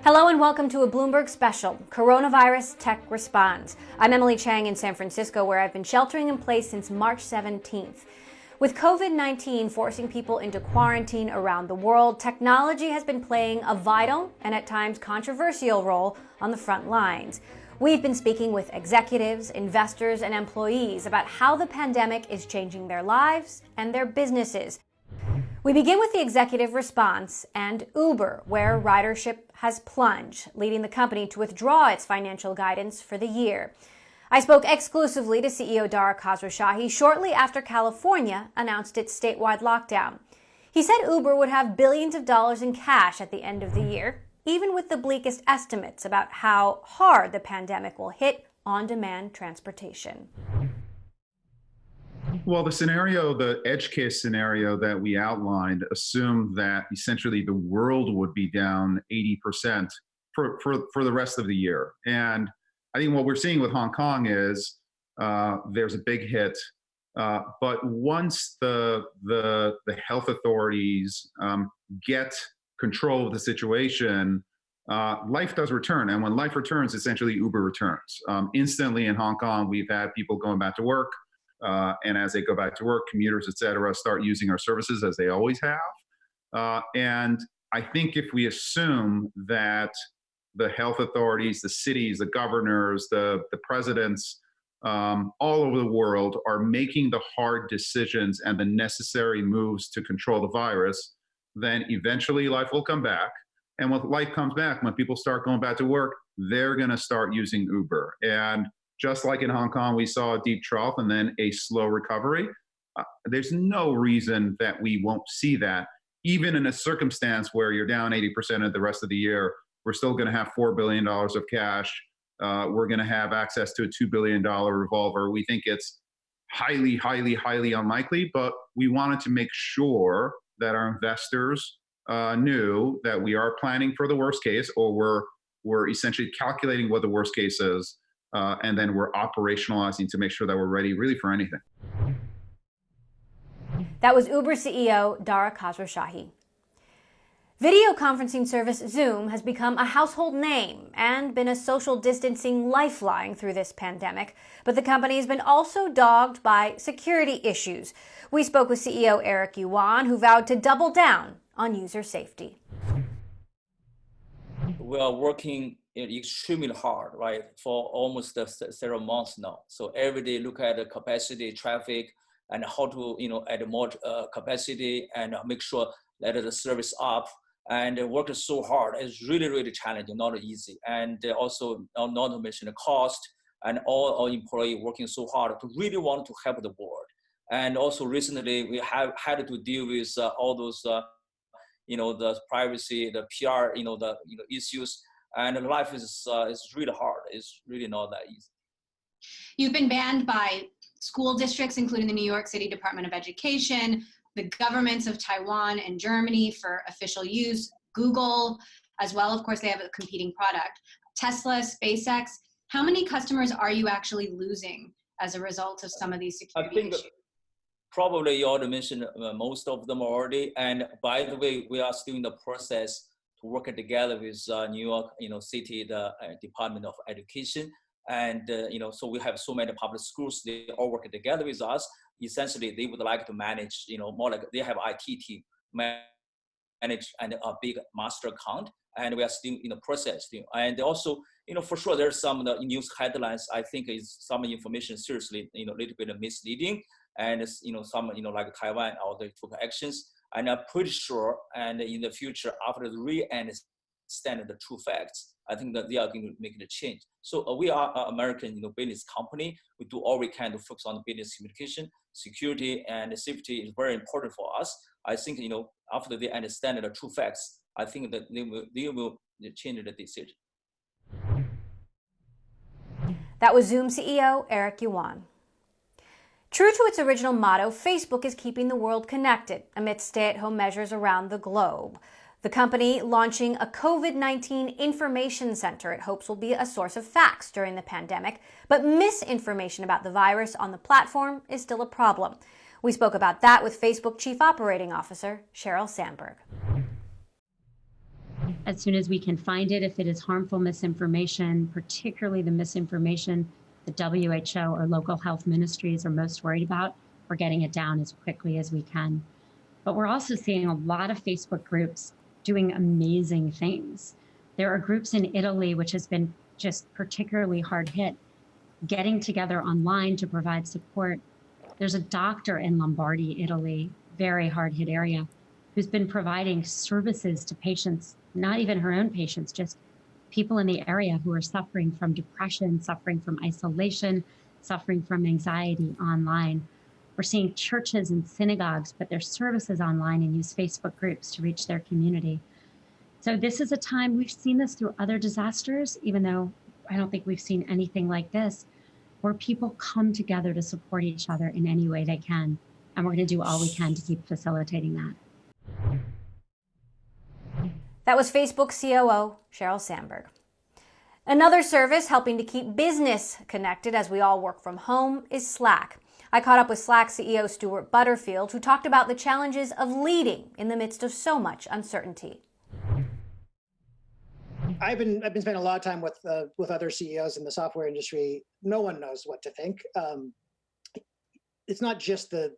Hello and welcome to a Bloomberg special, Coronavirus Tech Responds. I'm Emily Chang in San Francisco, where I've been sheltering in place since March 17th. With COVID-19 forcing people into quarantine around the world, technology has been playing a vital and at times controversial role on the front lines. We've been speaking with executives, investors, and employees about how the pandemic is changing their lives and their businesses. We begin with the executive response and Uber, where ridership has plunged, leading the company to withdraw its financial guidance for the year. I spoke exclusively to CEO Dara Khosrowshahi shortly after California announced its statewide lockdown. He said Uber would have billions of dollars in cash at the end of the year, even with the bleakest estimates about how hard the pandemic will hit on-demand transportation. Well, the edge case scenario that we outlined assumed that essentially the world would be down 80% for the rest of the year. And I think what we're seeing with Hong Kong is there's a big hit. But once the health authorities get control of the situation, life does return. And when life returns, essentially Uber returns. Instantly in Hong Kong, we've had people going back to work. And as they go back to work, commuters, et cetera, start using our services as they always have. And I think if we assume that the health authorities, the cities, the governors, the presidents, all over the world are making the hard decisions and the necessary moves to control the virus, then eventually life will come back. And when life comes back, when people start going back to work, they're going to start using Uber. And just like in Hong Kong, we saw a deep trough and then a slow recovery. There's no reason that we won't see that. Even in a circumstance where you're down 80% of the rest of the year, we're still going to have $4 billion of cash. We're going to have access to a $2 billion revolver. We think it's highly, highly, highly unlikely, but we wanted to make sure that our investors knew that we are planning for the worst case, or we're essentially calculating what the worst case is. And then we're operationalizing to make sure that we're ready really for anything. That was Uber CEO Dara Khosrowshahi. Video conferencing service Zoom has become a household name and been a social distancing lifeline through this pandemic. But the company has been also dogged by security issues. We spoke with CEO Eric Yuan, who vowed to double down on user safety. We are working extremely hard, right, for almost several months now. So every day look at the capacity, traffic, and how to add more capacity and make sure that the service up. And work so hard. It's really, really challenging, not easy. And also not to mention the cost, and all our employees working so hard to really want to help the board. And also recently we have had to deal with all those the privacy, the PR, issues, and life is really hard. It's really not that easy. You've been banned by school districts, including the New York City Department of Education, the governments of Taiwan and Germany for official use, Google as well. Of course, they have a competing product. Tesla, SpaceX. How many customers are you actually losing as a result of some of these security issues? Probably you already mentioned most of them already. And by the way, we are still in the process to work together with New York, City, the Department of Education. And, so we have so many public schools, they all work together with us. Essentially, they would like to manage, more like they have IT team manage and a big master account. And we are still in the process. And also, for sure, there's some news headlines, I think is some information seriously, a little bit misleading. And, some, like Taiwan, or they took actions. And I'm pretty sure, and in the future, after the re-understand the true facts, I think that they are going to make the change. So we are an American, business company. We do all we can to focus on business communication, security, and safety is very important for us. I think, after they understand the true facts, I think that they will change the decision. That was Zoom CEO Eric Yuan. True to its original motto, Facebook is keeping the world connected amidst stay-at-home measures around the globe. The company launching a COVID-19 information center it hopes will be a source of facts during the pandemic, but misinformation about the virus on the platform is still a problem. We spoke about that with Facebook Chief Operating Officer Sheryl Sandberg. as soon as we can find it. If it is harmful misinformation, particularly the misinformation the WHO or local health ministries are most worried about, we're getting it down as quickly as we can. But we're also seeing a lot of Facebook groups doing amazing things. There are groups in Italy, which has been just particularly hard hit, getting together online to provide support. There's a doctor in Lombardy, Italy, very hard hit area, who's been providing services to patients, not even her own patients, just people in the area who are suffering from depression, suffering from isolation, suffering from anxiety online. We're seeing churches and synagogues put their services online and use Facebook groups to reach their community. So this is a time, we've seen this through other disasters, even though I don't think we've seen anything like this, where people come together to support each other in any way they can. And we're going to do all we can to keep facilitating that. That was Facebook COO Sheryl Sandberg. Another service helping to keep business connected as we all work from home is Slack. I caught up with Slack CEO Stuart Butterfield, who talked about the challenges of leading in the midst of so much uncertainty. I've been spending a lot of time with other CEOs in the software industry. No one knows what to think. It's not just the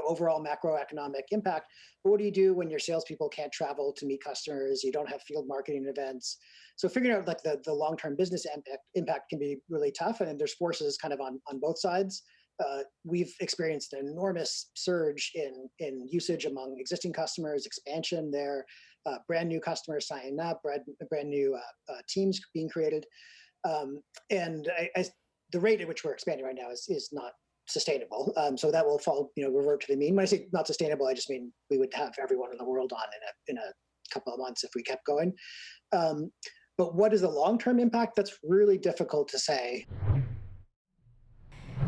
overall macroeconomic impact, but what do you do when your salespeople can't travel to meet customers? You don't have field marketing events. So figuring out like the long-term business impact can be really tough, and there's forces kind of on both sides. We've experienced an enormous surge in usage among existing customers, expansion there, brand new customers signing up, brand new teams being created, and the rate at which we're expanding right now is not sustainable. So that will revert to the mean. When I say not sustainable, I just mean we would have everyone in the world on in a couple of months if we kept going. But what is the long-term impact? That's really difficult to say.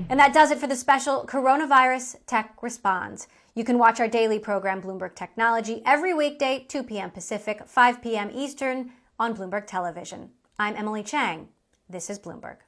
And that does it for the special Coronavirus Tech Responds. You can watch our daily program, Bloomberg Technology, every weekday, 2 p.m. Pacific, 5 p.m. Eastern on Bloomberg Television. I'm Emily Chang. This is Bloomberg.